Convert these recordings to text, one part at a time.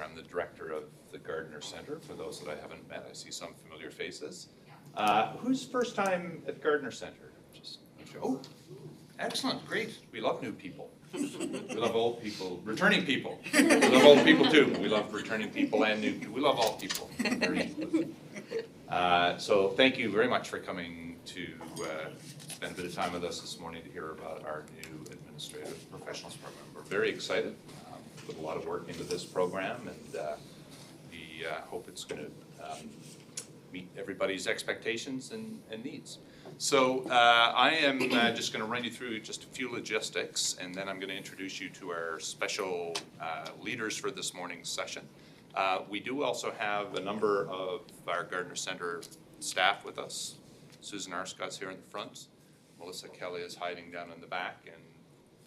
I'm the director of the Gardner Center. For those that I haven't met, I see some familiar faces. Who's first time at Gardner Center? Oh, excellent, great. We love new people. We love old people, returning people. We love old people too. We love returning people and new people. We love all people. So thank you very much for coming to spend a bit of time with us this morning to hear about our new Administrative Professionals Program. We're very excited. Put a lot of work into this program, and we hope it's going to meet everybody's expectations and needs. So I am just going to run you through just a few logistics, and then I'm going to introduce you to our special leaders for this morning's session. We do also have a number of our Gardner Center staff with us. Susan Arscott's here in the front. Melissa Kelly is hiding down in the back, and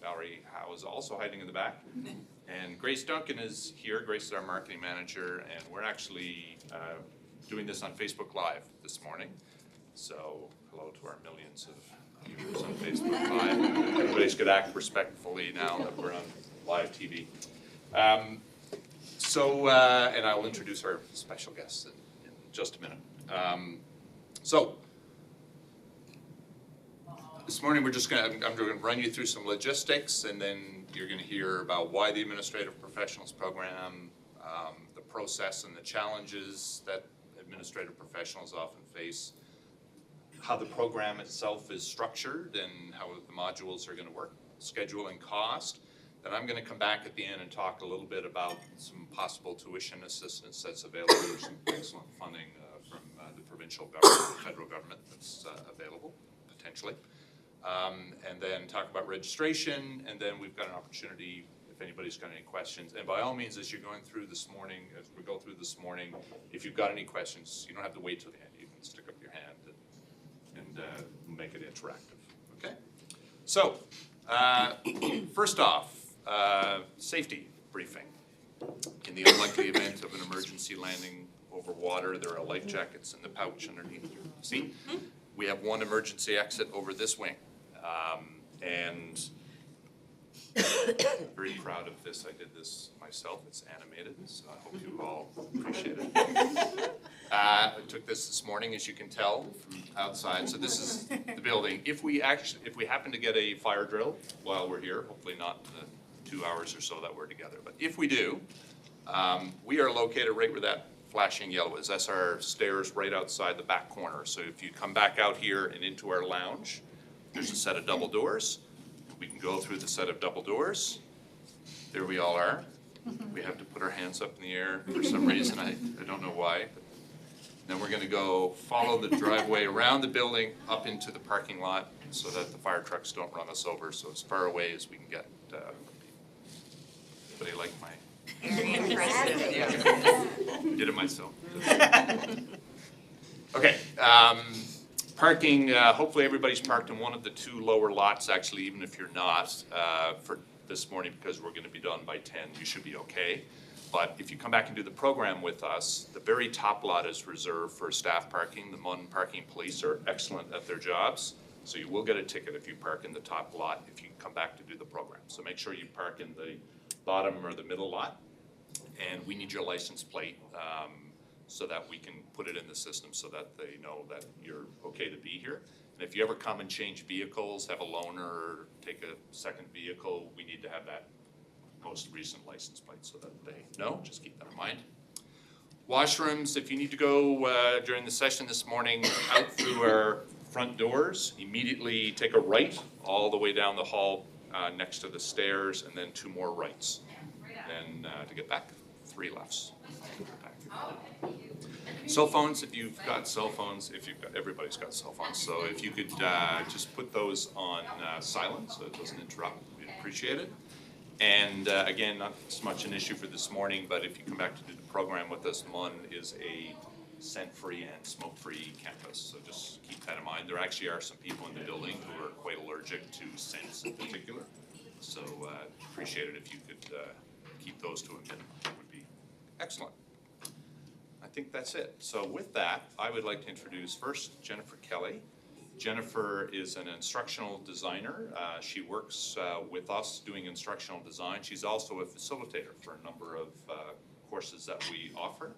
Valerie Howe is also hiding in the back. And Grace Duncan is here. Grace is our marketing manager, and we're actually doing this on Facebook Live this morning. So hello to our millions of viewers on Facebook Live. Everybody's going to act respectfully now that we're on live TV. And I'll introduce our special guests in just a minute. This morning I'm going to run you through some logistics, and then you're going to hear about why the Administrative Professionals Program, the process and the challenges that administrative professionals often face, how the program itself is structured and how the modules are going to work, schedule and cost. Then I'm going to come back at the end and talk a little bit about some possible tuition assistance that's available. There's some excellent funding from the provincial government, the federal government that's available, potentially. And then talk about registration, and then we've got an opportunity if anybody's got any questions. And by all means, as you're going through this morning, as we go through this morning, if you've got any questions, you don't have to wait till the end. You can stick up your hand and make it interactive. Okay? So, first off, safety briefing. In the unlikely event of an emergency landing over water, there are life jackets in the pouch underneath your seat. We have one emergency exit over this wing. And very proud of this. I did this myself. It's animated, so I hope you all appreciate it. I took this morning, as you can tell, from outside. So this is the building. If we happen to get a fire drill while we're here, hopefully not the 2 hours or so that we're together, but if we do, we are located right where that flashing yellow is. That's our stairs right outside the back corner. So if you come back out here and into our lounge, there's a set of double doors. We can go through the set of double doors. There we all are. We have to put our hands up in the air for some reason. I don't know why. But then we're going to go follow the driveway around the building up into the parking lot so that the fire trucks don't run us over, so as far away as we can get. Anybody like my... Very impressive. Yeah. Did it myself. Okay. Parking, hopefully everybody's parked in one of the two lower lots, actually, even if you're not, for this morning, because we're going to be done by 10, you should be okay. But if you come back and do the program with us, the very top lot is reserved for staff parking. The MUN parking police are excellent at their jobs, so you will get a ticket if you park in the top lot if you come back to do the program. So make sure you park in the bottom or the middle lot, and we need your license plate so that we can put it in the system so that they know that you're okay to be here. And if you ever come and change vehicles, have a loaner, or take a second vehicle, we need to have that most recent license plate so that they know. Just keep that in mind. Washrooms, if you need to go during the session this morning out through our front doors, immediately take a right all the way down the hall next to the stairs, and then 2 more rights. Then to get back, 3 lefts. Cell phones, if you've got cell phones, everybody's got cell phones, so if you could just put those on silent so it doesn't interrupt, we'd appreciate it. And again, not so much an issue for this morning, but if you come back to do the program with us, MUN is a scent-free and smoke-free campus, so just keep that in mind. There actually are some people in the building who are quite allergic to scents in particular, so appreciate it if you could keep those to a minimum. That would be excellent. I think that's it. So with that, I would like to introduce first Jennifer Kelly. Jennifer is an instructional designer. She works with us doing instructional design. She's also a facilitator for a number of courses that we offer.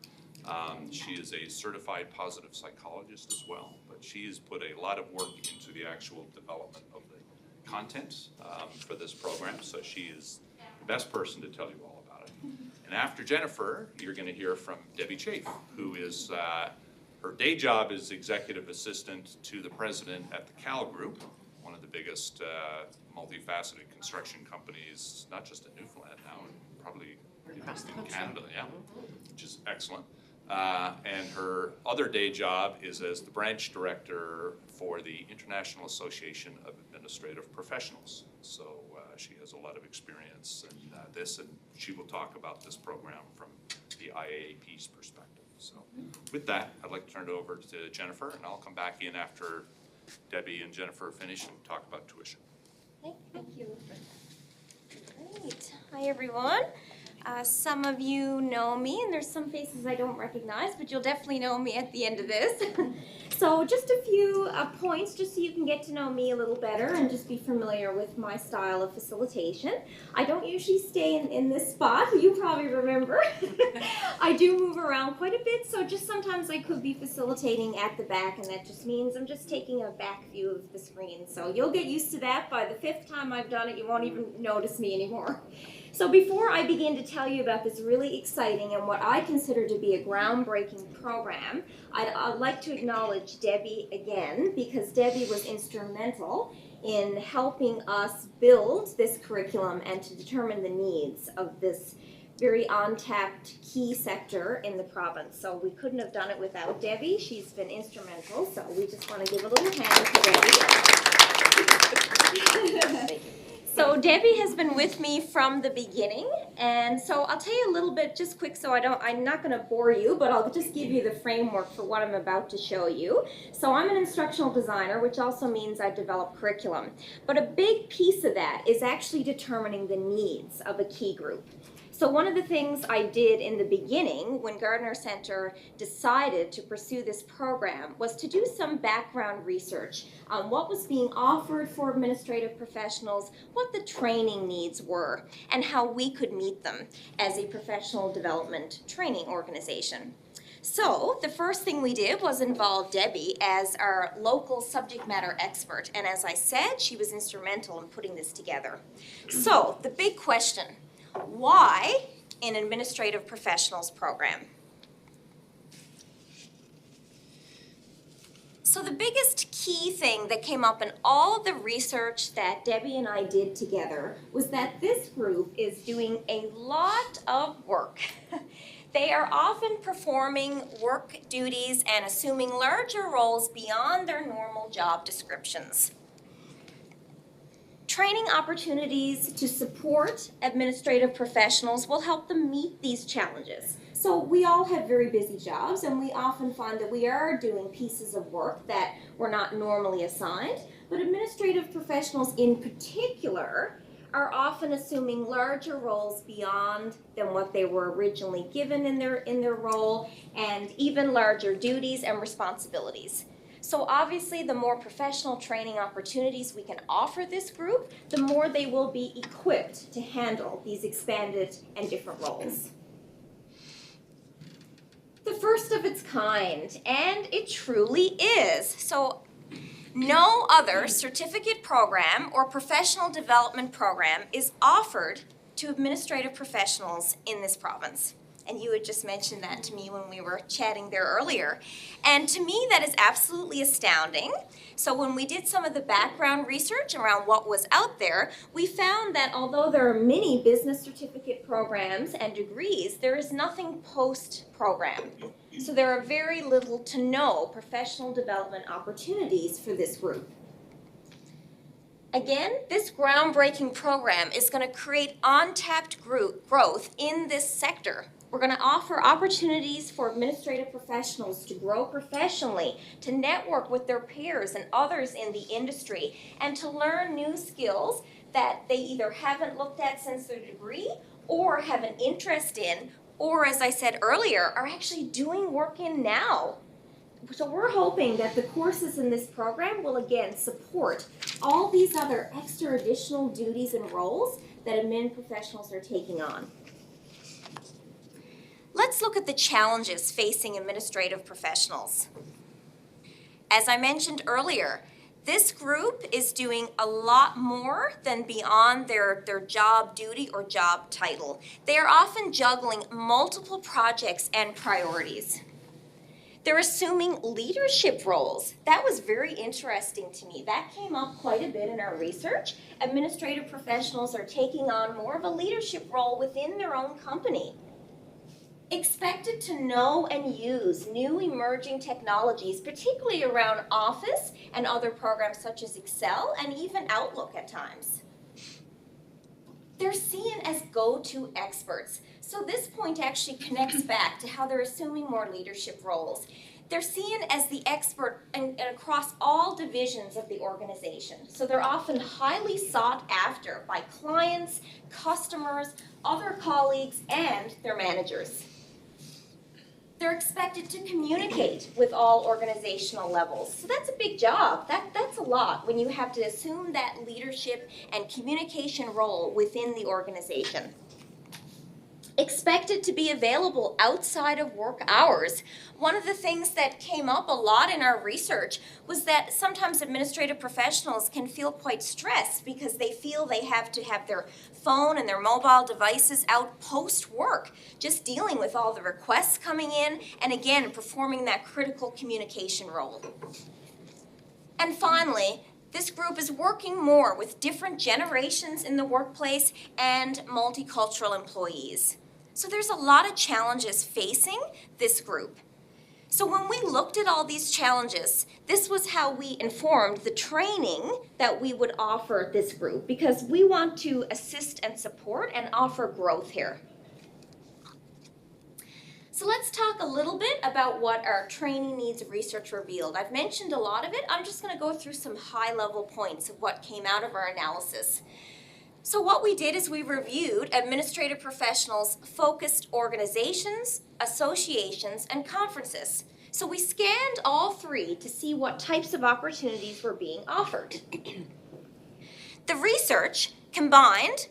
She is a certified positive psychologist as well, but she has put a lot of work into the actual development of the content for this program, so she is the best person to tell you all about it. And after Jennifer, you're going to hear from Debbie Chafe, who is, her day job is executive assistant to the president at the Cal Group, one of the biggest multifaceted construction companies, not just in Newfoundland now, and probably in Canada, yeah, which is excellent. And her other day job is as the branch director for the International Association of Administrative Professionals. So she has a lot of experience in this, and she will talk about this program from the IAAP's perspective. So with that, I'd like to turn it over to Jennifer, and I'll come back in after Debbie and Jennifer finish and talk about tuition. Okay, thank you. Great. Hi, everyone. Some of you know me, and there's some faces I don't recognize, but you'll definitely know me at the end of this. So just a few points, just so you can get to know me a little better and just be familiar with my style of facilitation. I don't usually stay in this spot, you probably remember. I do move around quite a bit, so just sometimes I could be facilitating at the back, and that just means I'm just taking a back view of the screen. So you'll get used to that. By the 5th time I've done it, you won't even notice me anymore. So before I begin to tell you about this really exciting and what I consider to be a groundbreaking program, I'd like to acknowledge Debbie again, because Debbie was instrumental in helping us build this curriculum and to determine the needs of this very untapped key sector in the province. So we couldn't have done it without Debbie. She's been instrumental, so we just want to give a little hand to Debbie. So Debbie has been with me from the beginning, and so I'll tell you a little bit just quick, so I'm not going to bore you, but I'll just give you the framework for what I'm about to show you. So I'm an instructional designer, which also means I develop curriculum. But a big piece of that is actually determining the needs of a key group. So one of the things I did in the beginning when Gardner Center decided to pursue this program was to do some background research on what was being offered for administrative professionals, what the training needs were, and how we could meet them as a professional development training organization. So the first thing we did was involve Debbie as our local subject matter expert, and as I said, she was instrumental in putting this together. So the big question: why an administrative professionals program? So the biggest key thing that came up in all of the research that Debbie and I did together was that this group is doing a lot of work. They are often performing work duties and assuming larger roles beyond their normal job descriptions. Training opportunities to support administrative professionals will help them meet these challenges. So we all have very busy jobs, and we often find that we are doing pieces of work that we're not normally assigned, but administrative professionals in particular are often assuming larger roles beyond than what they were originally given in their role, and even larger duties and responsibilities. So obviously, the more professional training opportunities we can offer this group, the more they will be equipped to handle these expanded and different roles. The first of its kind, and it truly is. So no other certificate program or professional development program is offered to administrative professionals in this province. And you had just mentioned that to me when we were chatting there earlier. And to me, that is absolutely astounding. So when we did some of the background research around what was out there, we found that although there are many business certificate programs and degrees, there is nothing post-program. So there are very little to no professional development opportunities for this group. Again, this groundbreaking program is going to create untapped growth in this sector. We're going to offer opportunities for administrative professionals to grow professionally, to network with their peers and others in the industry, and to learn new skills that they either haven't looked at since their degree or have an interest in, or as I said earlier, are actually doing work in now. So we're hoping that the courses in this program will again support all these other extra additional duties and roles that admin professionals are taking on. let's look at the challenges facing administrative professionals. As I mentioned earlier, this group is doing a lot more than beyond their job duty or job title. They are often juggling multiple projects and priorities. They're assuming leadership roles. That was very interesting to me. That came up quite a bit in our research. Administrative professionals are taking on more of a leadership role within their own company. Expected to know and use new emerging technologies, particularly around Office and other programs such as Excel and even Outlook at times. They're seen as go-to experts. So this point actually connects back to how they're assuming more leadership roles. They're seen as the expert and across all divisions of the organization. So they're often highly sought after by clients, customers, other colleagues, and their managers. They're expected to communicate with all organizational levels. So that's a big job. That's a lot when you have to assume that leadership and communication role within the organization. Expected to be available outside of work hours. One of the things that came up a lot in our research was that sometimes administrative professionals can feel quite stressed because they feel they have to have their phone and their mobile devices out post-work, just dealing with all the requests coming in and again, performing that critical communication role. And finally, this group is working more with different generations in the workplace and multicultural employees. So there's a lot of challenges facing this group. So when we looked at all these challenges, this was how we informed the training that we would offer this group, because we want to assist and support and offer growth here. So let's talk a little bit about what our training needs research revealed. I've mentioned a lot of it. I'm just going to go through some high-level points of what came out of our analysis. So what we did is we reviewed administrative professionals' focused organizations, associations, and conferences. So we scanned all three to see what types of opportunities were being offered. The research combined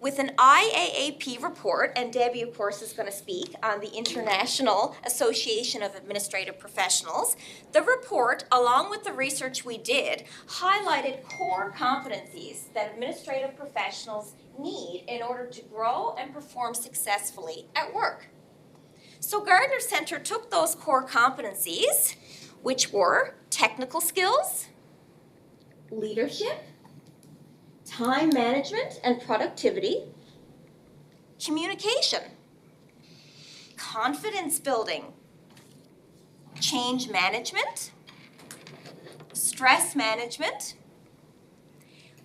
with an IAAP report, and Debbie, of course, is going to speak on the International Association of Administrative Professionals. The report, along with the research we did, highlighted core competencies that administrative professionals need in order to grow and perform successfully at work. So Gardner Center took those core competencies, which were technical skills, leadership, time management and productivity, communication, confidence building, change management, stress management.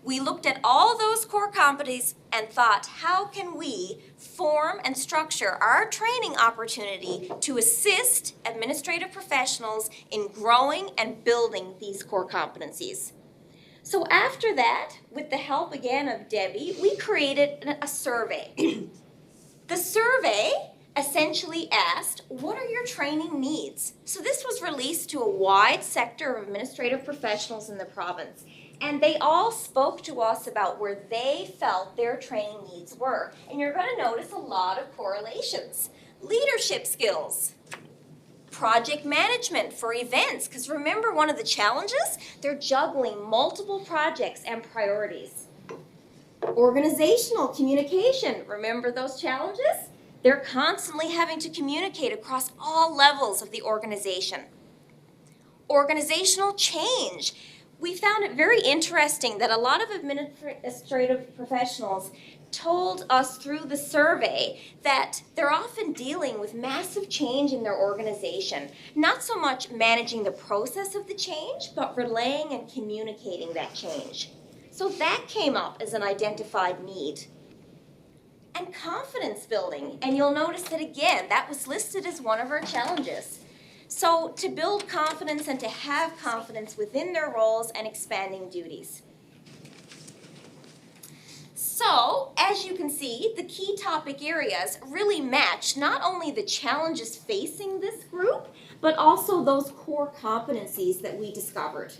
We looked at all those core competencies and thought, how can we form and structure our training opportunity to assist administrative professionals in growing and building these core competencies? So after that, with the help again of Debbie, we created a survey. The survey essentially asked, what are your training needs? So this was released to a wide sector of administrative professionals in the province. And they all spoke to us about where they felt their training needs were. And you're going to notice a lot of correlations. Leadership skills. Project management for events, because remember one of the challenges? They're juggling multiple projects and priorities. Organizational communication, remember those challenges? They're constantly having to communicate across all levels of the organization. Organizational change. We found it very interesting that a lot of administrative professionals told us through the survey that they're often dealing with massive change in their organization. Not so much managing the process of the change, but relaying and communicating that change. So that came up as an identified need. And confidence building, and you'll notice that again, that was listed as one of our challenges. So to build confidence and to have confidence within their roles and expanding duties. So, as you can see, the key topic areas really match not only the challenges facing this group, but also those core competencies that we discovered.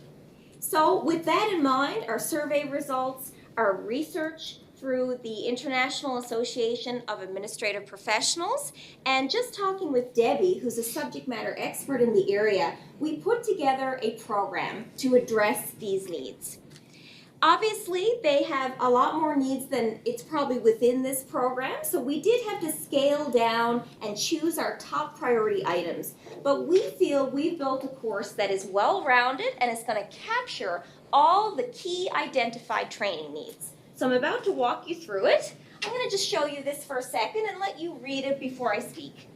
So, with that in mind, our survey results, our research, through the International Association of Administrative Professionals, and just talking with Debbie, who's a subject matter expert in the area, we put together a program to address these needs. Obviously, they have a lot more needs than it's probably within this program, so we did have to scale down and choose our top priority items. But we feel we've built a course that is well-rounded and is going to capture all the key identified training needs. So I'm about to walk you through it. I'm going to just show you this for a second and let you read it before I speak.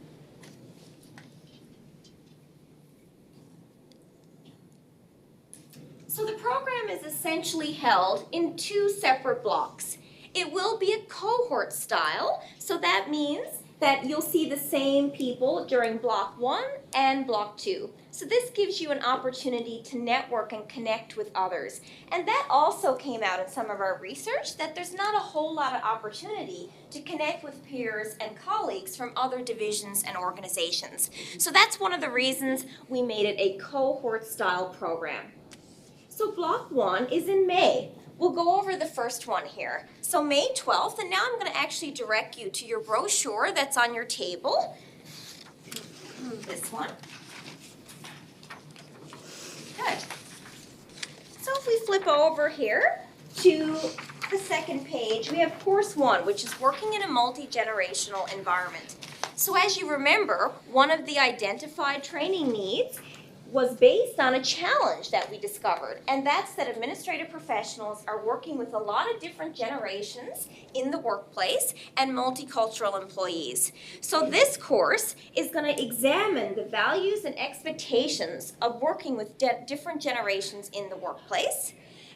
So the program is essentially held in two separate blocks. It will be a cohort style, so that means that you'll see the same people during block 1 and block 2. So this gives you an opportunity to network and connect with others. And that also came out in some of our research, that there's not a whole lot of opportunity to connect with peers and colleagues from other divisions and organizations. So that's one of the reasons we made it a cohort style program. So block 1 is in May. We'll go over the first one here. So May 12th, and now I'm going to actually direct you to your brochure that's on your table. This one. Good. So if we flip over here to the second page, we have course 1, which is working in a multi-generational environment. So as you remember, one of the identified training needs was based on a challenge that we discovered, and that's that administrative professionals are working with a lot of different generations in the workplace and multicultural employees. So this course is going to examine the values and expectations of working with different generations in the workplace,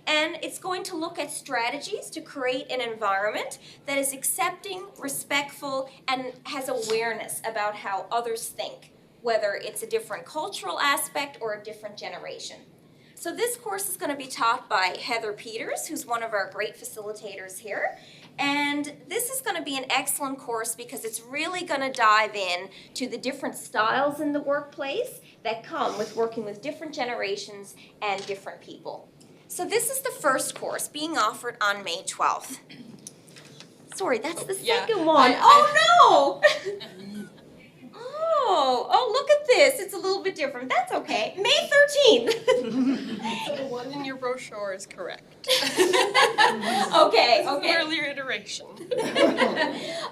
and it's going to look at strategies to create an environment that is accepting, respectful, and has awareness about how others think, whether it's a different cultural aspect or a different generation. So this course is going to be taught by Heather Peters, who's one of our great facilitators here. And this is going to be an excellent course because it's really going to dive in to the different styles in the workplace that come with working with different generations and different people. So this is the first course being offered on May 12th. Sorry, that's the second one. Oh no! Oh, look at this. It's a little bit different. That's okay. May 13th. So the one in your brochure is correct. Okay. An earlier iteration.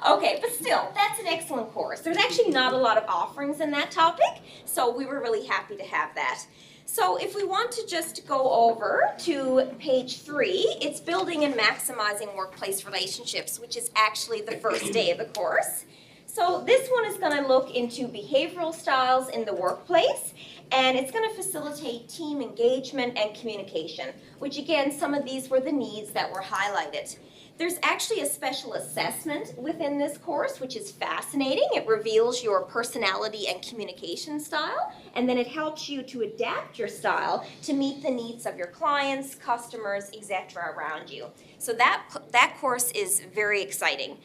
Okay, but still, that's an excellent course. There's actually not a lot of offerings in that topic, so we were really happy to have that. So if we want to just go over to page 3, it's building and maximizing workplace relationships, which is actually the first day of the course. So this one is going to look into behavioral styles in the workplace, and it's going to facilitate team engagement and communication, which again, some of these were the needs that were highlighted. There's actually a special assessment within this course, which is fascinating. It reveals your personality and communication style, and then it helps you to adapt your style to meet the needs of your clients, customers, etc. around you. So that course is very exciting.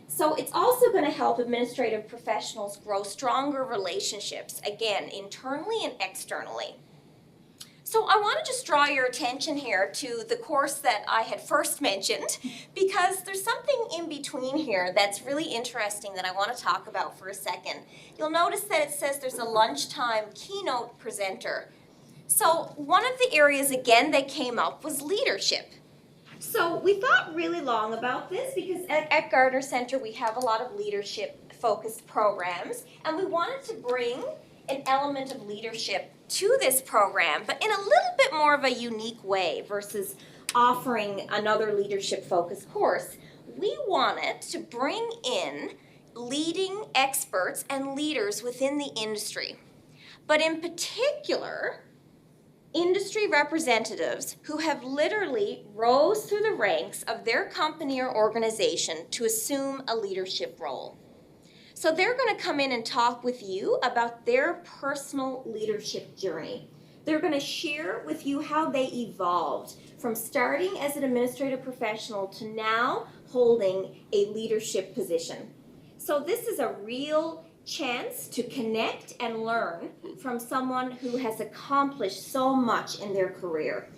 So it's also going to help administrative professionals grow stronger relationships, again, internally and externally. So I want to just draw your attention here to the course that I had first mentioned, because there's something in between here that's really interesting that I want to talk about for a second. You'll notice that it says there's a lunchtime keynote presenter. So one of the areas, again, that came up was leadership. So we thought really long about this because at Gardner Center we have a lot of leadership-focused programs, and we wanted to bring an element of leadership to this program, but in a little bit more of a unique way versus offering another leadership-focused course. We wanted to bring in leading experts and leaders within the industry, but in particular, industry representatives who have literally rose through the ranks of their company or organization to assume a leadership role. So they're going to come in and talk with you about their personal leadership journey. They're going to share with you how they evolved from starting as an administrative professional to now holding a leadership position. So this is a real chance to connect and learn from someone who has accomplished so much in their career.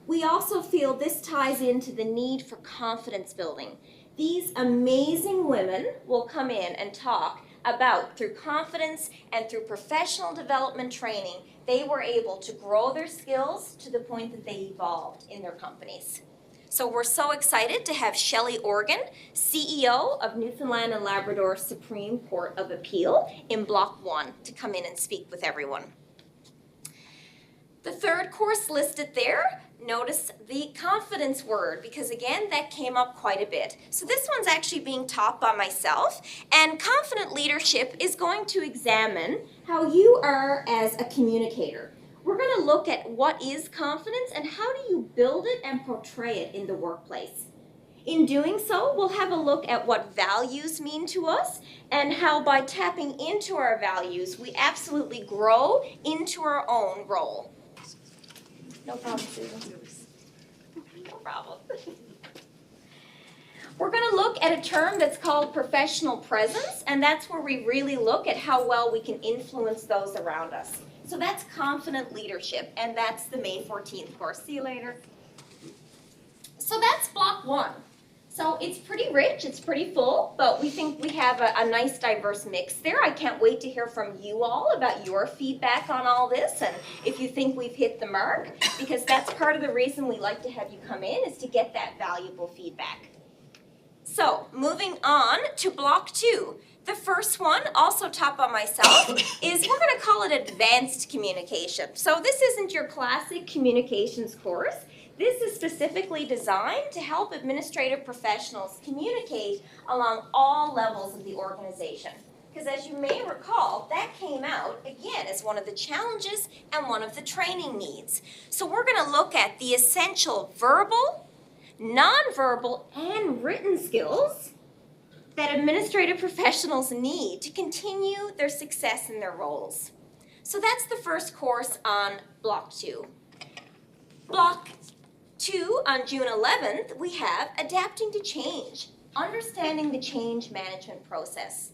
We also feel this ties into the need for confidence building. These amazing women will come in and talk about, through confidence and through professional development training, they were able to grow their skills to the point that they evolved in their companies. So we're so excited to have Shelley Organ, CEO of Newfoundland and Labrador Supreme Court of Appeal in Block 1, to come in and speak with everyone. The third course listed there, notice the confidence word, because again, that came up quite a bit. So this one's actually being taught by myself, and confident leadership is going to examine how you are as a communicator. We're going to look at what is confidence and how do you build it and portray it in the workplace. In doing so, we'll have a look at what values mean to us and how by tapping into our values, we absolutely grow into our own role. No problem, Susan. No problem. We're going to look at a term that's called professional presence, and that's where we really look at how well we can influence those around us. So that's confident leadership, and that's the May 14th course. See you later. So that's block 1. So it's pretty rich, it's pretty full, but we think we have a nice diverse mix there. I can't wait to hear from you all about your feedback on all this and if you think we've hit the mark, because that's part of the reason we like to have you come in, is to get that valuable feedback. So moving on to block 2. The first one, also taught by myself, is we're going to call it advanced communication. So this isn't your classic communications course. This is specifically designed to help administrative professionals communicate along all levels of the organization. Because as you may recall, that came out, again, as one of the challenges and one of the training needs. So we're going to look at the essential verbal, nonverbal, and written skills that administrative professionals need to continue their success in their roles. So that's the first course on Block 2. Block 2, on June 11th, we have Adapting to Change, Understanding the Change Management Process.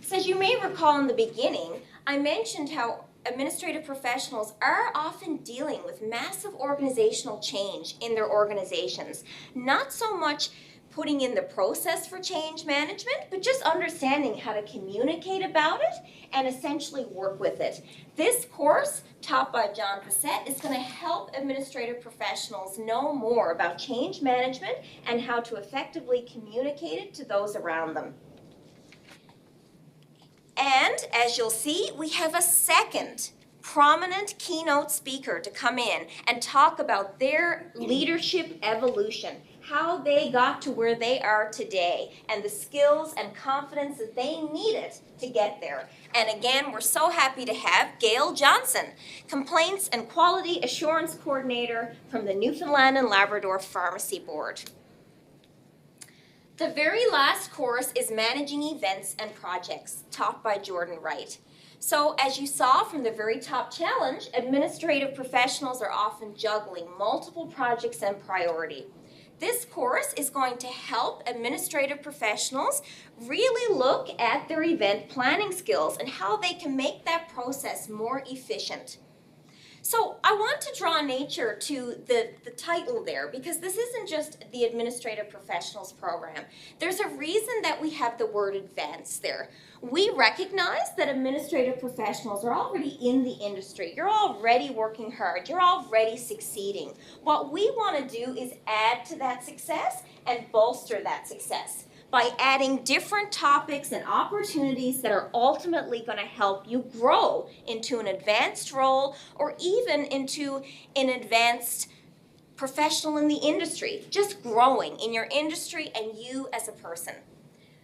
So as you may recall in the beginning, I mentioned how administrative professionals are often dealing with massive organizational change in their organizations. Not so much putting in the process for change management, but just understanding how to communicate about it and essentially work with it. This course, taught by John Bissett, is going to help administrative professionals know more about change management and how to effectively communicate it to those around them. And as you'll see, we have a second prominent keynote speaker to come in and talk about their leadership evolution, how they got to where they are today, and the skills and confidence that they needed to get there. And again, we're so happy to have Gail Johnson, Complaints and Quality Assurance Coordinator from the Newfoundland and Labrador Pharmacy Board. The very last course is Managing Events and Projects, taught by Jordan Wright. So as you saw from the very top challenge, administrative professionals are often juggling multiple projects and priority. This course is going to help administrative professionals really look at their event planning skills and how they can make that process more efficient. So I want to draw nature to the title there, because this isn't just the administrative professionals program. There's a reason that we have the word advanced there. We recognize that administrative professionals are already in the industry. You're already working hard. You're already succeeding. What we want to do is add to that success and bolster that success by adding different topics and opportunities that are ultimately going to help you grow into an advanced role or even into an advanced professional in the industry, just growing in your industry and you as a person.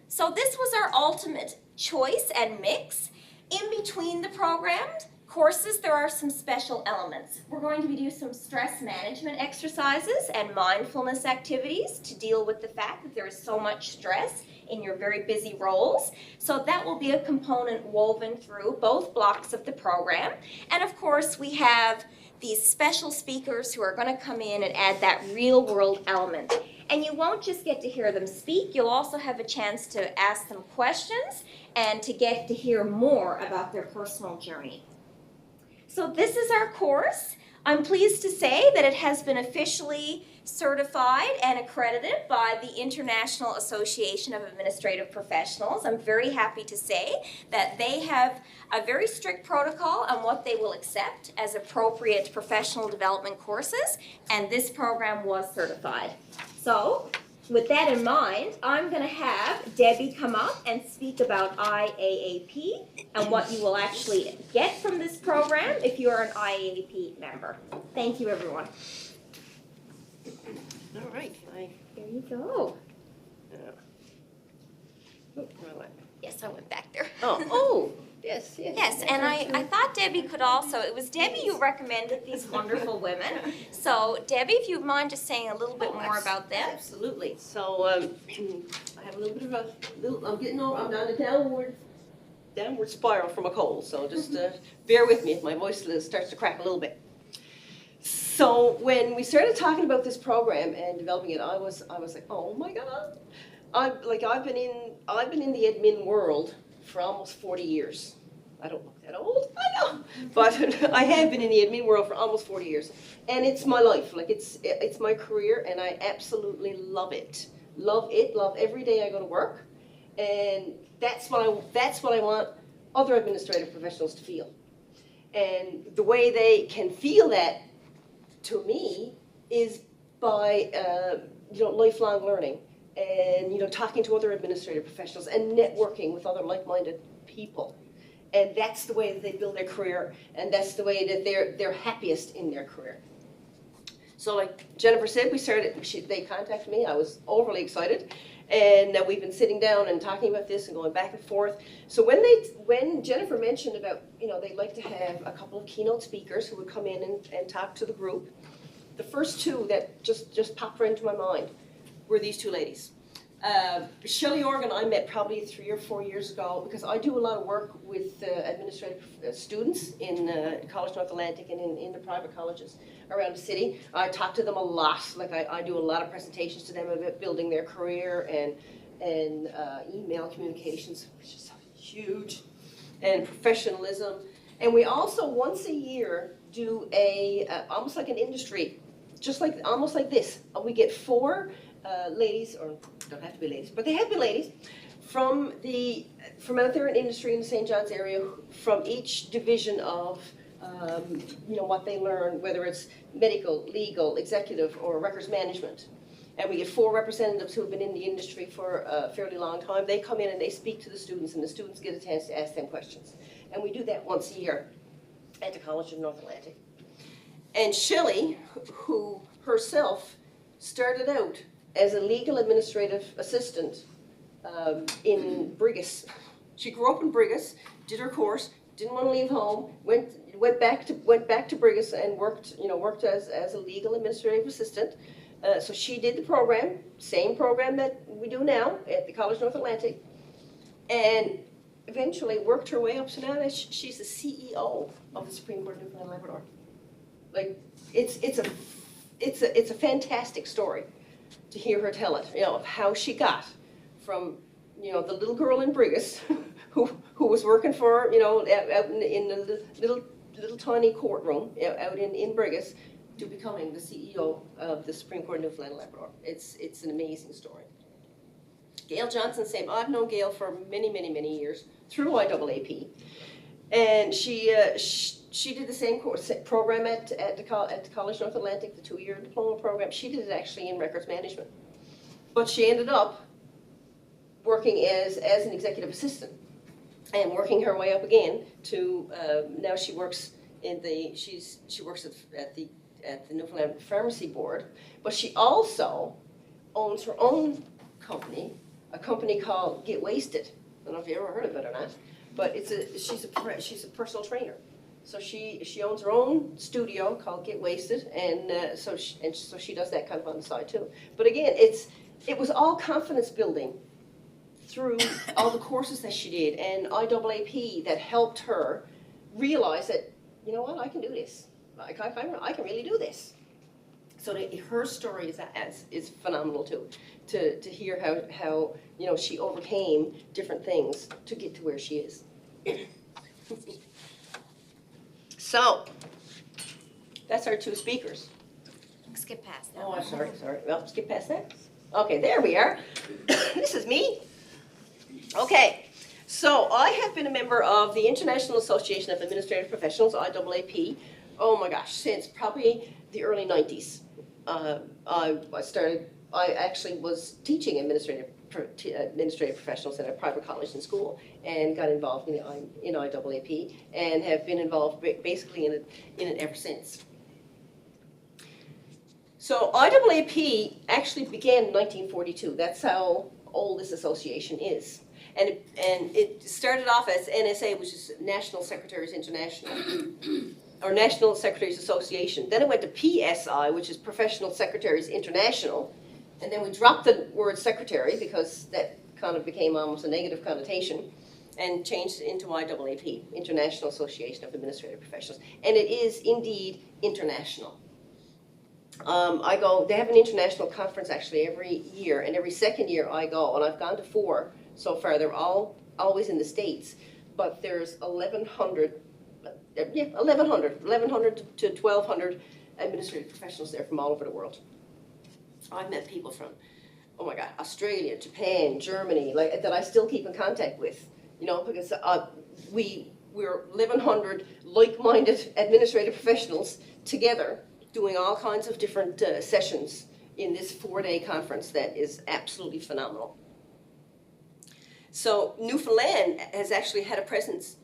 So this was our ultimate choice and mix. In between the programs, courses, there are some special elements. We're going to be doing some stress management exercises and mindfulness activities to deal with the fact that there is so much stress in your very busy roles. So that will be a component woven through both blocks of the program. And of course, we have these special speakers who are going to come in and add that real world element. And you won't just get to hear them speak, you'll also have a chance to ask them questions and to get to hear more about their personal journey. So this is our course. I'm pleased to say that it has been officially certified and accredited by the International Association of Administrative Professionals. I'm very happy to say that they have a very strict protocol on what they will accept as appropriate professional development courses, and this program was certified. So, with that in mind, I'm going to have Debbie come up and speak about IAAP and what you will actually get from this program if you are an IAAP member. Thank you, everyone. All right. There you go. Yes, I went back there. Yes. Yes, and I thought Debbie could also, it was Debbie who recommended these wonderful women. So Debbie, if you would mind just saying a little bit more about them. Absolutely. So I have a little bit of I'm getting over, I'm on a downward spiral from a cold. So just bear with me if my voice starts to crack a little bit. So when we started talking about this program and developing it, I was like, oh my God. I've been in the admin world for almost 40 years. I don't look that old, I know, but I have been in the admin world for almost 40 years, and it's my life. Like it's my career, and I absolutely love it. Love every day I go to work, and that's what I want other administrative professionals to feel. And the way they can feel that, to me, is by lifelong learning. And talking to other administrative professionals and networking with other like-minded people, and that's the way that they build their career, and that's the way that they're happiest in their career. So, like Jennifer said, they contacted me. I was overly excited, and we've been sitting down and talking about this and going back and forth. So when Jennifer mentioned about they'd like to have a couple of keynote speakers who would come in and talk to the group, the first two that just popped right into my mind were these two ladies. Shelley Organ I met probably 3 or 4 years ago, because I do a lot of work with administrative students in College North Atlantic and in the private colleges around the city. I talk to them a lot. Like I do a lot of presentations to them about building their career and email communications, which is huge, and professionalism. And we also once a year do almost like an industry, almost like this. We get 4 ladies, or don't have to be ladies, but they have been ladies, from out there in industry in the St. John's area, from each division of what they learn, whether it's medical, legal, executive, or records management. And we get 4 representatives who have been in the industry for a fairly long time. They come in and they speak to the students, and the students get a chance to ask them questions. And we do that once a year at the College of North Atlantic. And Shelley, who herself started out as a legal administrative assistant in Brigus. She grew up in Brigus, did her course, didn't want to leave home, went back to Brigus and worked as a legal administrative assistant. So she did the program, same program that we do now at the College North Atlantic, and eventually worked her way up. So now she's the CEO of the Supreme Court of Newfoundland and Labrador. Like it's a fantastic story to hear her tell it, of how she got from, the little girl in Brigus who was working for, out in the little tiny courtroom out in Brigus, to becoming the CEO of the Supreme Court of Newfoundland and Labrador. It's an amazing story. Gail Johnson, same. I've known Gail for many, many, many years through IAAP, and she did the same program at the College North Atlantic, the 2-year diploma program. She did it actually in records management, but she ended up working as an executive assistant and working her way up again to now she works at the Newfoundland Pharmacy Board, but she also owns her own company, a company called Get Wasted. I don't know if you ever heard of it or not, but she's a personal trainer. So she owns her own studio called Get Wasted, and so she does that kind of on the side too. But again, it was all confidence building through all the courses that she did, and IAAP that helped her realize that, I can do this. I can really do this. So her story is phenomenal too, to hear how she overcame different things to get to where she is. So That's our two speakers. Skip past that. Oh, I'm sorry. Well, skip past that. Okay, there we are. This is me. Okay, so I have been a member of the International Association of Administrative Professionals, IAAP, oh my gosh, since probably the early 90s. I actually was teaching administrative professionals at a private college and school and got involved in IAAP and have been involved basically in it ever since. So IAAP actually began in 1942. That's how old this association is. And it started off as NSA, which is National Secretaries International, or National Secretaries Association. Then it went to PSI, which is Professional Secretaries International. And then we dropped the word secretary because that kind of became almost a negative connotation and changed it into IAAP, International Association of Administrative Professionals. And it is indeed international. They have an international conference actually every year, and every second year I go, and I've gone to 4 so far. They're all always in the States, but there's 1,100 to 1,200 administrative professionals there from all over the world. I've met people from, oh my God, Australia, Japan, Germany, like that I still keep in contact with, because we're 1,100 like-minded administrative professionals together doing all kinds of different sessions in this 4-day conference that is absolutely phenomenal. So Newfoundland has actually had a presence,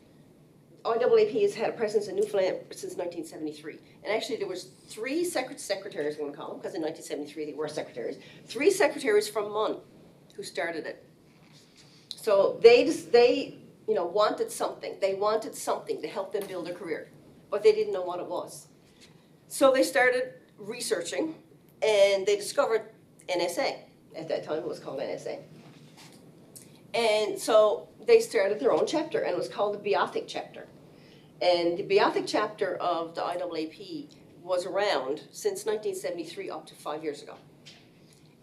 IAAP has had a presence in Newfoundland since 1973. And actually there was 3 secretaries, I'm going to call them, because in 1973 they were secretaries, 3 secretaries from MUN who started it. So they wanted something. They wanted something to help them build a career, but they didn't know what it was. So they started researching, and they discovered NSA. At that time, it was called NSA. And so they started their own chapter, and it was called the Beothic chapter. And the Beothic chapter of the IAAP was around since 1973 up to 5 years ago.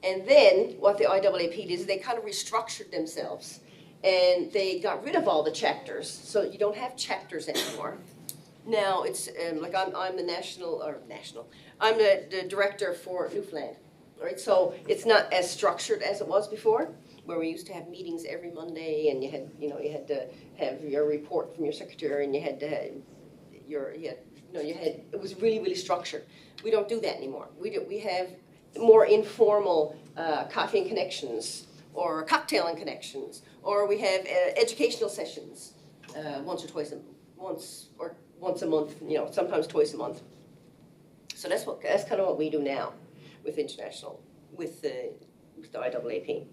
And then what the IAAP did is they kind of restructured themselves, and they got rid of all the chapters, so you don't have chapters anymore. Now it's like I'm the director for Newfoundland, right? So it's not as structured as it was before, where we used to have meetings every Monday, and you had to have your report from your secretary, and it was really, really structured. We don't do that anymore. We have more informal coffee and connections, or cocktailing connections, or we have educational sessions once a month, sometimes twice a month. So that's kind of what we do now with the IAAP.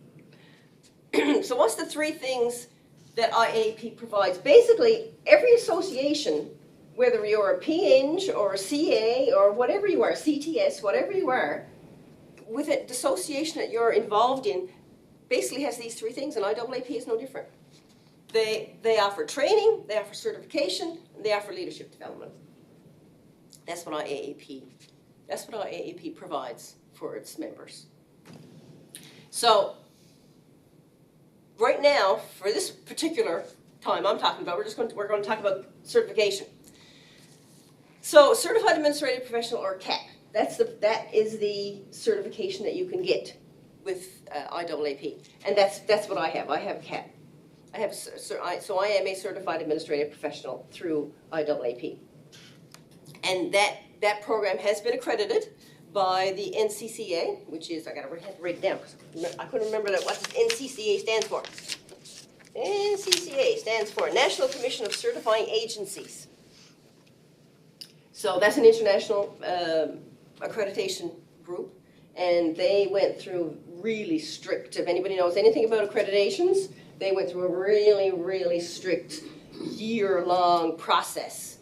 So what's the 3 things that IAAP provides? Basically, every association, whether you're a PING or a CA or whatever you are, CTS, whatever you are, with the association that you're involved in, basically has these 3 things, and IAAP is no different. They offer training, they offer certification, and they offer leadership development. That's what IAAP provides for its members. So right now, for this particular time I'm talking about, we're going to talk about certification. So Certified Administrative Professional, or CAP, that is the certification that you can get with IAAP, and that's what I have. I have CAP. So I am a certified administrative professional through IAAP. And that program has been accredited by the NCCA, which is, I have to write it down because I couldn't remember what NCCA stands for. NCCA stands for National Commission of Certifying Agencies. So that's an international accreditation group, and they went through really strict, if anybody knows anything about accreditations, they went through a really, really strict year-long process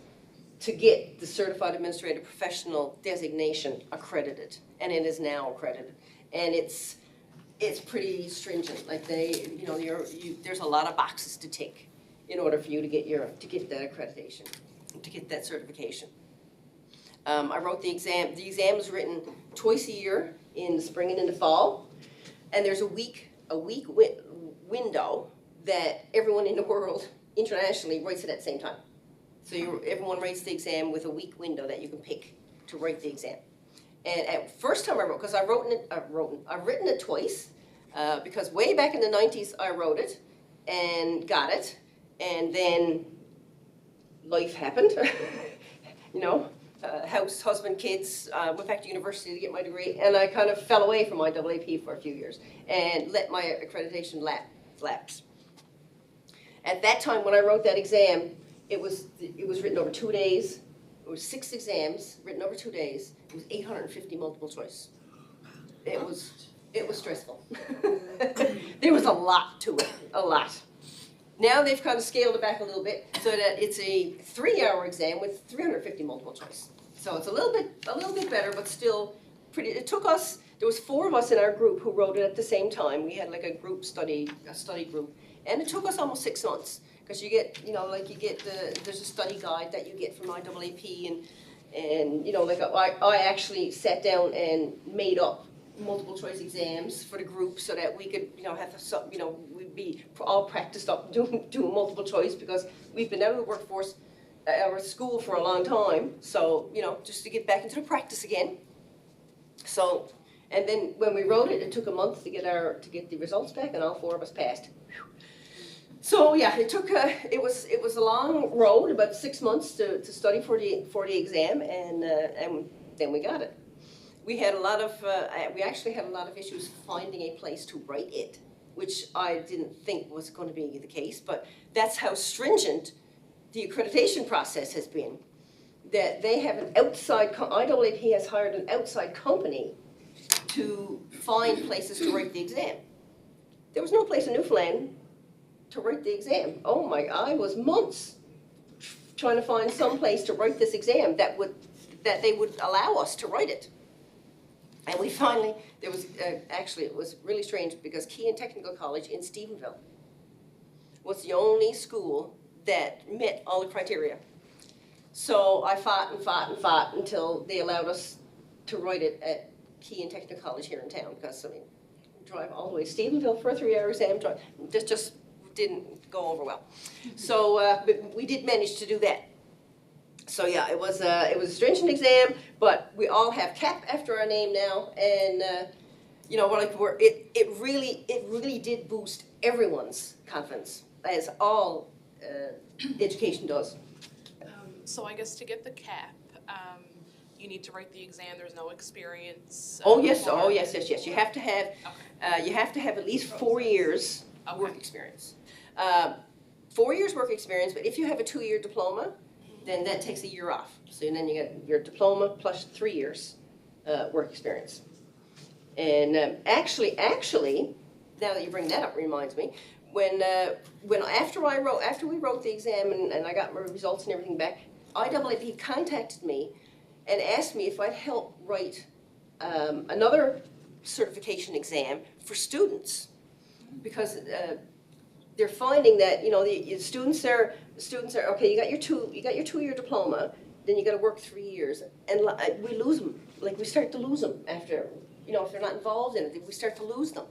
to get the Certified Administrative Professional designation accredited, and it is now accredited. And it's pretty stringent. Like there's a lot of boxes to tick in order for you to get that accreditation, to get that certification. I wrote the exam. The exam is written twice a year, in the spring and in the fall, and there's a week window that everyone in the world internationally writes it at the same time. So everyone writes the exam with a week window that you can pick to write the exam. And at first time I wrote, because I've written it twice, because way back in the 90s I wrote it and got it, and then life happened, you know, house, husband, kids, went back to university to get my degree, and I kind of fell away from my AAP for a few years and let my accreditation lapse. At that time when I wrote that exam, it was written over 2 days. It was 6 exams written over 2 days. It was 850 multiple choice. It was stressful. There was a lot to it, a lot. Now they've kind of scaled it back a little bit so that it's a 3-hour exam with 350 multiple choice. So it's a little bit better, but still pretty. It took us. There was 4 of us in our group who wrote it at the same time. We had like a study group, and it took us almost 6 months. Because you get, you know, like there's a study guide that you get from IAAP, and you know, like I actually sat down and made up multiple choice exams for the group so that we could, you know, have some, you know, we'd be all practiced up doing multiple choice, because we've been out of the workforce, our school for a long time, so, you know, just to get back into the practice again. So, and then when we wrote it, it took a month to get the results back, and all 4 of us passed. So yeah, it took it was a long road, about 6 months to study for the exam, and then we got it. We actually had a lot of issues finding a place to write it, which I didn't think was going to be the case, but that's how stringent the accreditation process has been. That they have an outside, IAAP has hired an outside company to find places to write the exam. There was no place in Newfoundland to write the exam. Oh my, I was months trying to find some place to write this exam that they would allow us to write it. And we finally, there was, actually it was really strange, because Kean Technical College in Stephenville was the only school that met all the criteria. So I fought and fought and fought until they allowed us to write it at Kean Technical College here in town, because I mean, drive all the way to Stephenville for a 3-hour exam, just didn't go over well. So but we did manage to do that. So yeah, it was a stringent exam, but we all have CAP after our name now, and you know, it really did boost everyone's confidence, as all education does. So I guess to get the CAP, you need to write the exam. There's no experience. Oh yes, required. oh yes. You have to have you have to have at least 4 years work experience. 4 years work experience, but if you have a 2-year diploma, then that takes a year off. So then you get your diploma plus 3 years work experience. And actually, now that you bring that up, reminds me, when after we wrote the exam and I got my results and everything back, IAAP contacted me and asked me if I'd help write another certification exam for students, because they're finding that, you know, the students are okay. You got your 2-year diploma, then you got to work 3 years, and we lose them. Like, we start to lose them after, you know, if they're not involved in it, we start to lose them.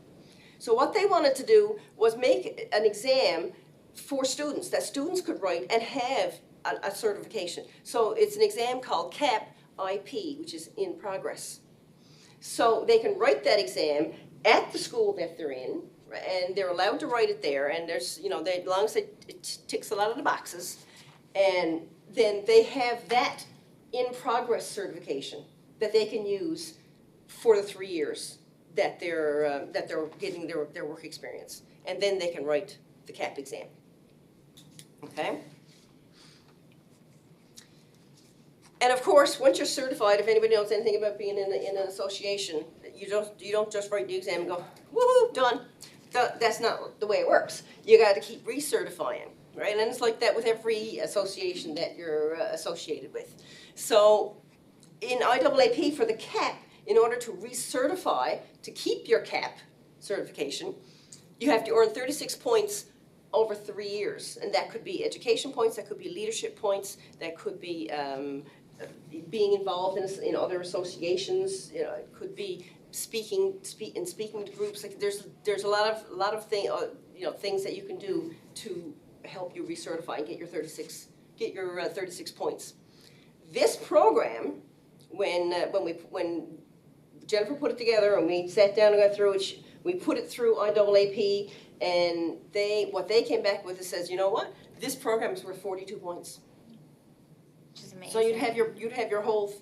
So what they wanted to do was make an exam for students that students could write and have a certification. So it's an exam called CAP IP, which is in progress. So they can write that exam at the school that they're in, and they're allowed to write it there, and there's, you know, as long as it ticks a lot of the boxes, and then they have that in progress certification that they can use for the 3 years that they're getting their work experience, and then they can write the CAP exam. Okay. And of course, once you're certified, if anybody knows anything about being in an association, you don't just write the exam and go, woohoo, done. That's not the way it works. You got to keep recertifying, right? And it's like that with every association that you're associated with. So in IAAP for the CAP, in order to recertify, to keep your CAP certification, you have to earn 36 points over 3 years. And that could be education points, that could be leadership points, that could be being involved in other associations, you know, it could be speaking to groups. Like there's a lot of things that you can do to help you recertify and get your 36 points. This program when Jennifer put it together and we sat down and got through it, we put it through IAAP, and what they came back with is says, you know what? This program is worth 42 points. Which is amazing. So you'd have your whole,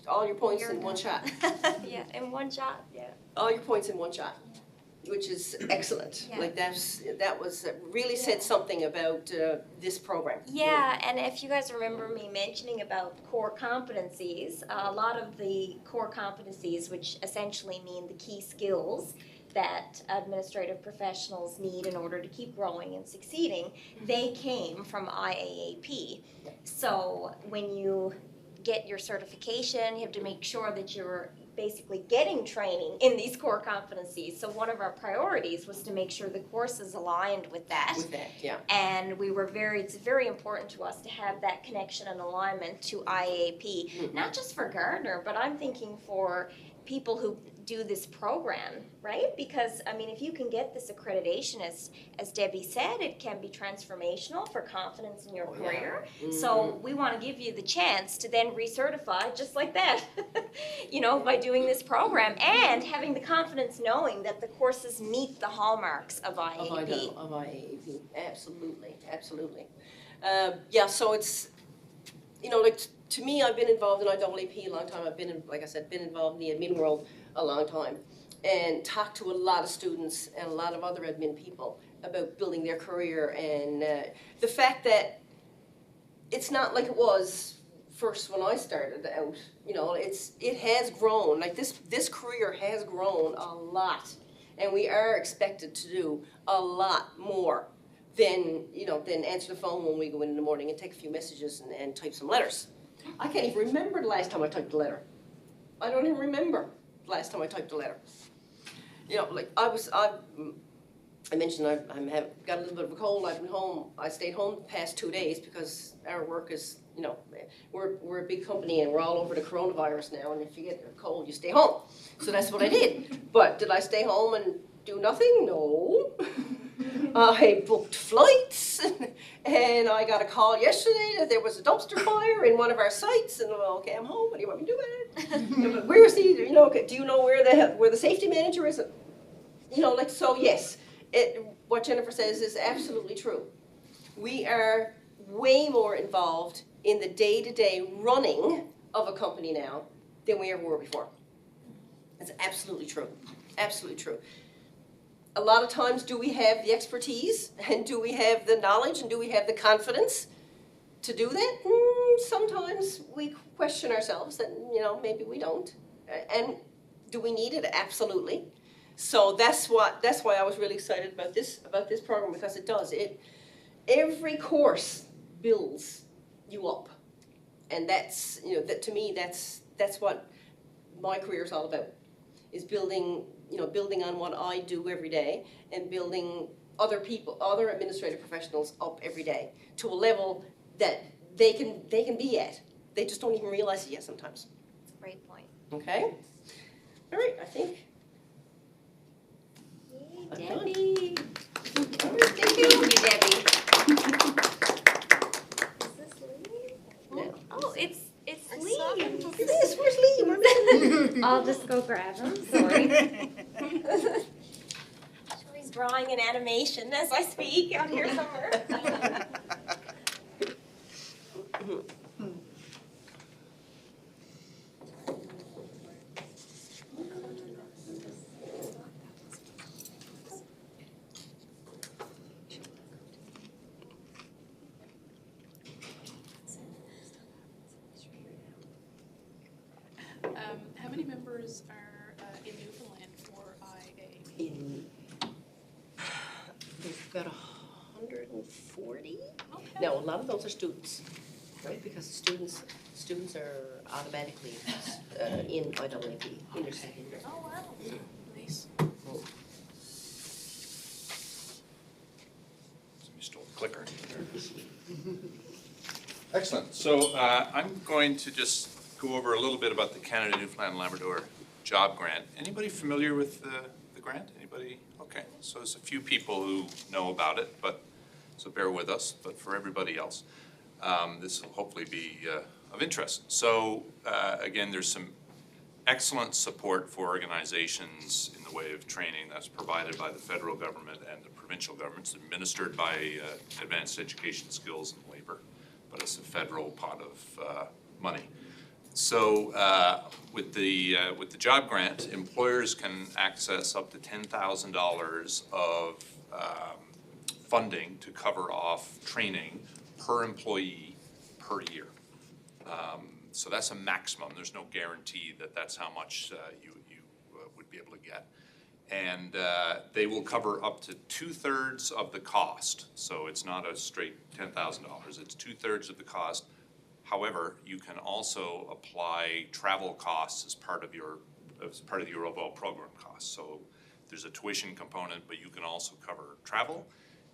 all your points You're in one shot. Yeah, in one shot, yeah. All your points in one shot, which is excellent. Yeah. Like that really said something about this program. Yeah, and if you guys remember me mentioning about core competencies, a lot of the core competencies, which essentially mean the key skills that administrative professionals need in order to keep growing and succeeding, they came from IAAP. So when you get your certification, you have to make sure that you're basically getting training in these core competencies. So one of our priorities was to make sure the course is aligned with that. With that, yeah. And it's very important to us to have that connection and alignment to IAP, not just for Gardner, but I'm thinking for people who do this program, right? Because, I mean, if you can get this accreditation, as Debbie said, it can be transformational for confidence in your career. So we want to give you the chance to then recertify just like that, by doing this program and having the confidence knowing that the courses meet the hallmarks of IAP. Of IAAP, absolutely, absolutely. So it's, to me, I've been involved in IAAP a long time. I've been involved in the admin world a long time, and talked to a lot of students and a lot of other admin people about building their career, and the fact that it's not like it was first when I started out. It has grown. Like this career has grown a lot, and we are expected to do a lot more than answer the phone when we go in the morning and take a few messages and type some letters. I can't even remember the last time I typed a letter. I don't even remember the last time I typed a letter. I mentioned I've got a little bit of a cold. I've been home. I stayed home the past 2 days because our work is, we're a big company and we're all over the coronavirus now. And if you get a cold, you stay home. So that's what I did. But did I stay home and do nothing? No. I booked flights, and I got a call yesterday that there was a dumpster fire in one of our sites, and okay, I'm home. What do you want me to do with it? But where's the, do you know where the safety manager is? So yes, what Jennifer says is absolutely true. We are way more involved in the day-to-day running of a company now than we ever were before. That's absolutely true. Absolutely true. A lot of times, do we have the expertise, and do we have the knowledge, and do we have the confidence to do that? Sometimes we question ourselves that, maybe we don't. And do we need it? Absolutely. So that's why I was really excited about this program, because it does. Every course builds you up. And that's, to me, that's what my career is all about, is building on what I do every day, and building other administrative professionals up every day to a level that they can be at. They just don't even realize it yet sometimes. That's a great point. Okay? All right, I think. Yay, I'm done. Debbie. All right, thank you. Thank you, Debbie. Is this Lee? No. Oh, it's I Lee. saw him. It is. Where's Lee? We're missing. I'll just go grab him. Sorry. He's drawing an animation as I speak out here somewhere. How many members are in Newfoundland for IAAP? We've got 140. Okay. Now, a lot of those are students, right? Because students are automatically in IAAP in their second year. Oh, wow. Nice. You stole the clicker. Excellent. So I'm going to just go over a little bit about the Canada, Newfoundland, Labrador job grant. Anybody familiar with the grant? Anybody? Okay. So there's a few people who know about it, so bear with us. But for everybody else, this will hopefully be of interest. So again, there's some excellent support for organizations in the way of training that's provided by the federal government and the provincial governments, administered by Advanced Education Skills and Labor, but it's a federal pot of money. So with the job grant, employers can access up to $10,000 of funding to cover off training per employee per year. So that's a maximum. There's no guarantee that that's how much you would be able to get. And they will cover up to 2/3 of the cost. So it's not a straight $10,000. It's 2/3 of the cost. However, you can also apply travel costs as part of your overall program costs. So there's a tuition component, but you can also cover travel.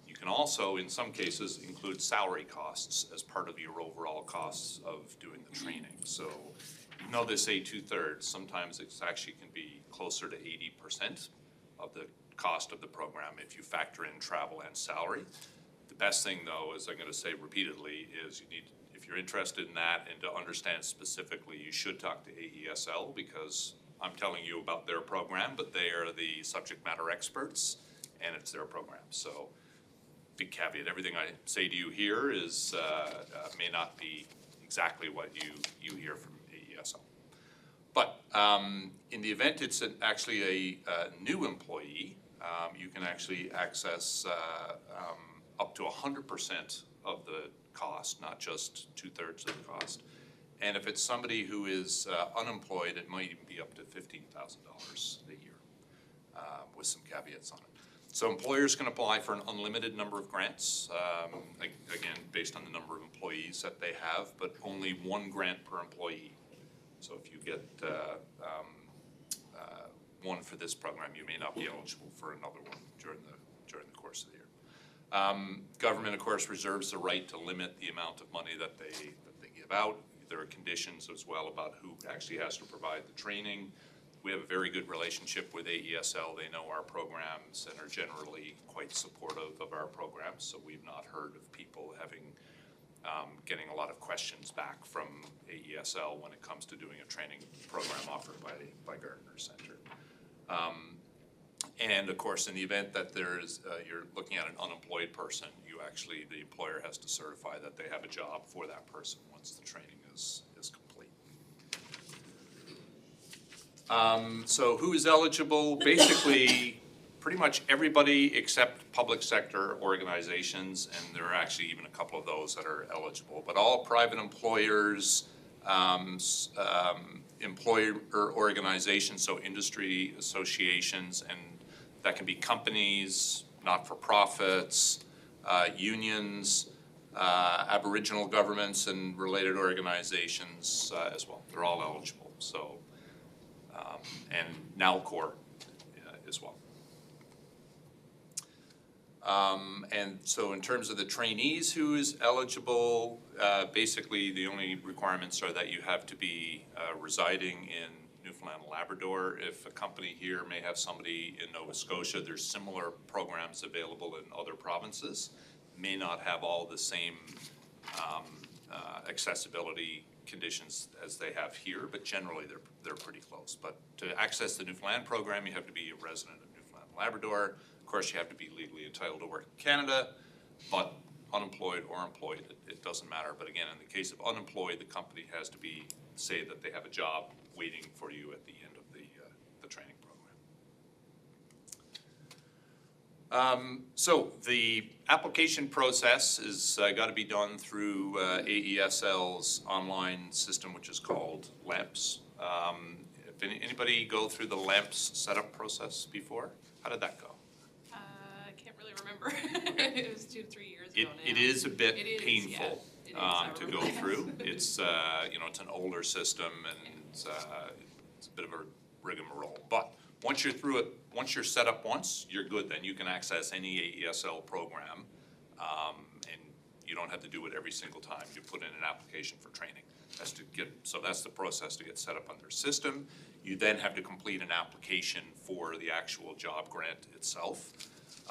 You can also, in some cases, include salary costs as part of your overall costs of doing the training. So even though they say 2/3, sometimes it actually can be closer to 80% of the cost of the program if you factor in travel and salary. The best thing, though, as I'm going to say repeatedly, is you need, if you're interested in that and to understand specifically, you should talk to AESL, because I'm telling you about their program, but they are the subject matter experts and it's their program. So big caveat, everything I say to you here is may not be exactly what you hear from AESL. But in the event it's actually a new employee, you can actually access up to 100% of the cost, not just 2/3 of the cost. And if it's somebody who is unemployed, it might even be up to $15,000 a year, with some caveats on it. So employers can apply for an unlimited number of grants, again, based on the number of employees that they have, but only one grant per employee. So if you get one for this program, you may not be eligible for another one during the course of the year. Government, of course, reserves the right to limit the amount of money that they give out. There are conditions as well about who actually has to provide the training. We have a very good relationship with AESL. They know our programs and are generally quite supportive of our programs. So we've not heard of people getting a lot of questions back from AESL when it comes to doing a training program offered by Gardner Center. And of course, in the event that you're looking at an unemployed person, the employer has to certify that they have a job for that person once the training is complete. So who is eligible? Basically, pretty much everybody except public sector organizations, and there are actually even a couple of those that are eligible, but all private employers, employer organizations, so industry associations, and that can be companies, not-for-profits, unions, Aboriginal governments and related organizations as well. They're all eligible. So, and NALCOR as well. And so in terms of the trainees who is eligible, basically the only requirements are that you have to be residing in Newfoundland and Labrador. If a company here may have somebody in Nova Scotia, there's similar programs available in other provinces. May not have all the same accessibility conditions as they have here, but generally they're pretty close. But to access the Newfoundland program, you have to be a resident of Newfoundland and Labrador. Of course, you have to be legally entitled to work in Canada, but unemployed or employed, it doesn't matter. But again, in the case of unemployed, the company has to say that they have a job waiting for you at the end of the training program. So the application process is got to be done through AESL's online system, which is called LAMPS. If anybody go through the LAMPS setup process before? How did that go? I can't really remember. It was 2-3 years ago now. It is a bit painful to go through. It's it's an older system and it's a bit of a rigmarole. But once you're through it, once you're set up once, you're good. Then you can access any AESL program, and you don't have to do it every single time. You put in an application for training. That's the process to get set up on their system. You then have to complete an application for the actual job grant itself.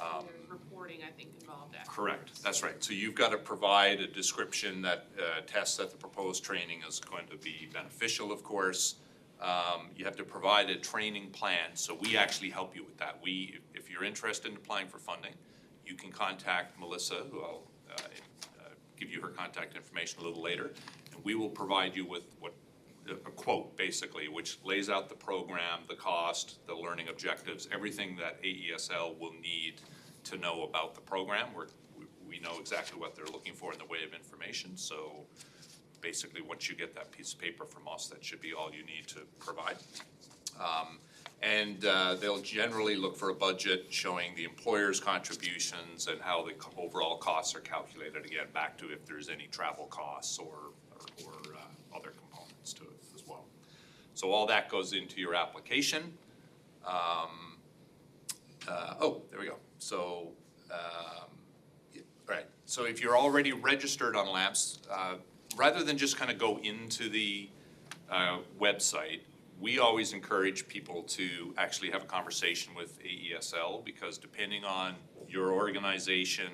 And there's reporting, I think, involved after. Correct, that's right. So you've got to provide a description that attests that the proposed training is going to be beneficial, of course. You have to provide a training plan, so we actually help you with that. If you're interested in applying for funding, you can contact Melissa, who I'll give you her contact information a little later, and we will provide you with a quote, basically, which lays out the program, the cost, the learning objectives, everything that AESL will need to know about the program. We know exactly what they're looking for in the way of information, so basically once you get that piece of paper from us, that should be all you need to provide. And they'll generally look for a budget showing the employer's contributions and how the overall costs are calculated, again, back to if there's any travel costs or other components to it as well. So all that goes into your application. There we go. So, right. So if you're already registered on LAMPS, rather than just kind of go into the website, we always encourage people to actually have a conversation with AESL, because depending on your organization,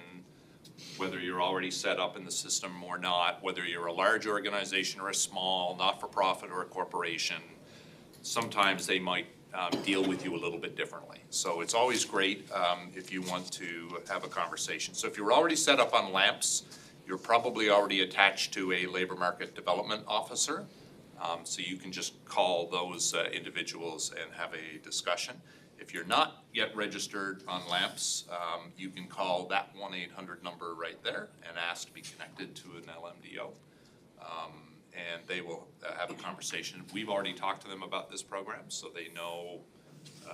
whether you're already set up in the system or not, whether you're a large organization or a small, not-for-profit or a corporation, sometimes they might deal with you a little bit differently. So it's always great if you want to have a conversation. So if you're already set up on LAMPS, you're probably already attached to a labor market development officer. So you can just call those individuals and have a discussion. If you're not yet registered on LAMPS, you can call that 1-800 number right there and ask to be connected to an LMDO. And they will have a conversation. We've already talked to them about this program, so they know,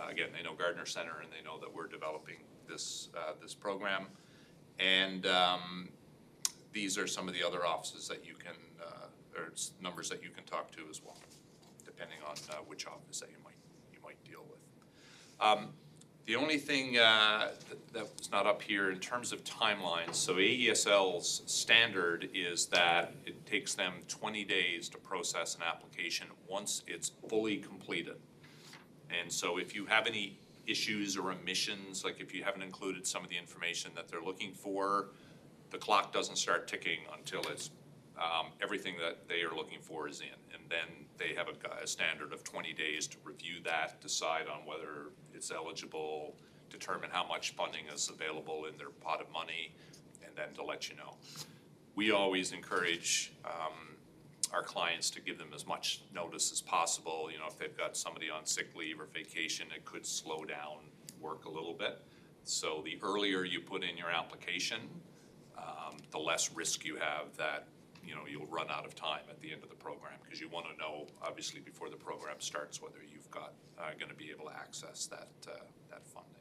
again, they know Gardner Center and they know that we're developing this, this program. And these are some of the other offices that you can, or numbers that you can talk to as well, depending on which office that you might deal with. The only thing that's not up here in terms of timelines, so AESL's standard is that it takes them 20 days to process an application once it's fully completed. And so if you have any issues or omissions, like if you haven't included some of the information that they're looking for, the clock doesn't start ticking until it's everything that they are looking for is in. And then they have a standard of 20 days to review that, decide on whether it's eligible, determine how much funding is available in their pot of money, and then to let you know. We always encourage our clients to give them as much notice as possible. You know, if they've got somebody on sick leave or vacation, it could slow down work a little bit. So the earlier you put in your application, the less risk you have that you'll run out of time at the end of the program, because you want to know, obviously, before the program starts, whether you've got going to be able to access that funding.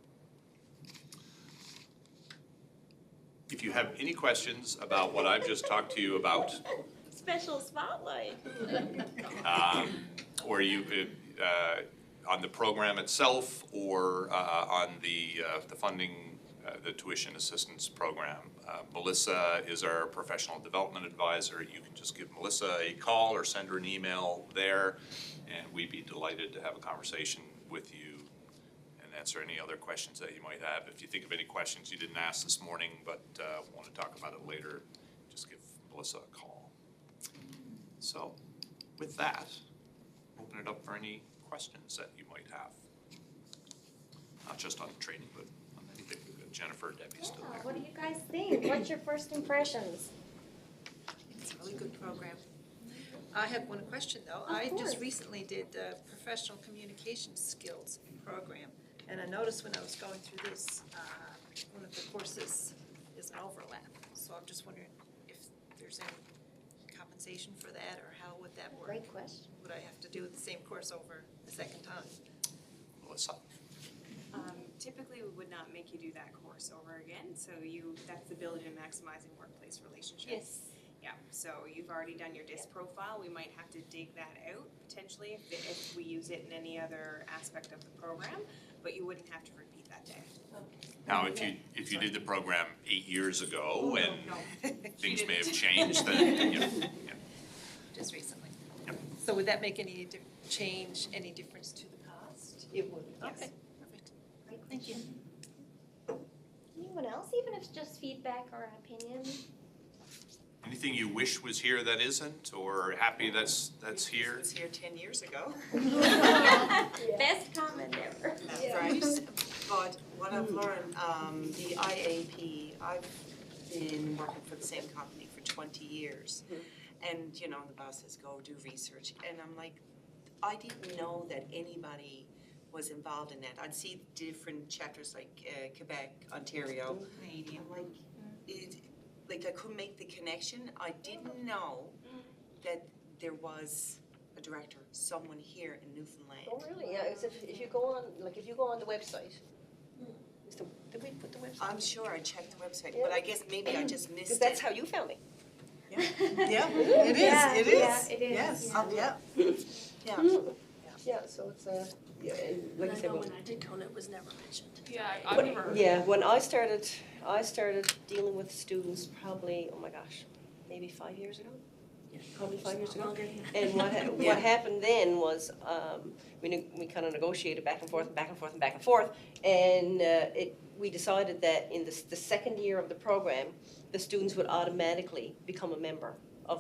If you have any questions about what I've just talked to you about, Special spotlight. or you on the program itself, or on the funding, the tuition assistance program, Melissa is our professional development advisor. You can just give Melissa a call or send her an email there, and we'd be delighted to have a conversation with you and answer any other questions that you might have. If you think of any questions you didn't ask this morning but want to talk about it later, just give Melissa a call. So with that, open it up for any questions that you might have. Not just on the training, but on anything. Jennifer, Debbie's still there. What do you guys think? What's your first impressions? It's a really good program. I have one question though. I just recently did the professional communication skills program, and I noticed when I was going through this, one of the courses is an overlap. So I'm just wondering if there's any compensation for that, or how would that work? Great question. Would I have to do the same course over the second time? Melissa. Typically, we would not make you do that course over again, so that's the building and maximizing workplace relationships. Yes. Yeah, so you've already done your DISC profile. We might have to dig that out potentially if we use it in any other aspect of the program, but you wouldn't have to repeat that day. Now, if you did the program 8 years ago and No. things may have changed, then yeah. Just recently. Yep. So would that make any change, any difference to the cost? It would. Okay, perfect. Great, thank you. Anyone else, even if it's just feedback or an opinion? Anything you wish was here that isn't, or happy that's here? I was here 10 years ago. Best comment ever. Right. But what I've learned, the IAP, I've been working for the same company for 20 years. And, you know, the boss says, go do research. And I'm like, I didn't know that anybody was involved in that. I'd see different chapters like Quebec, Ontario. Canadian. I'm like, I couldn't make the connection. I didn't know that there was a director, someone here in Newfoundland. Oh, really? Yeah, it's if you go on, like, if you go on the website, did we put the website? I'm sure I checked the website, but I guess maybe I just missed Because it. that's how you found me. Yeah, it Yeah, is, yeah, it is. it is, Yes, yeah. yeah. Yeah, so it's, yeah, and like you said, when I did Kona, it was never mentioned. Yeah, I've never heard. yeah, when I started dealing with students probably, oh my gosh, maybe 5 years ago? Probably 5 years ago. And what happened then was, we kind of negotiated back and forth and back and forth and back and forth, and we decided that in the second year of the program, the students would automatically become a member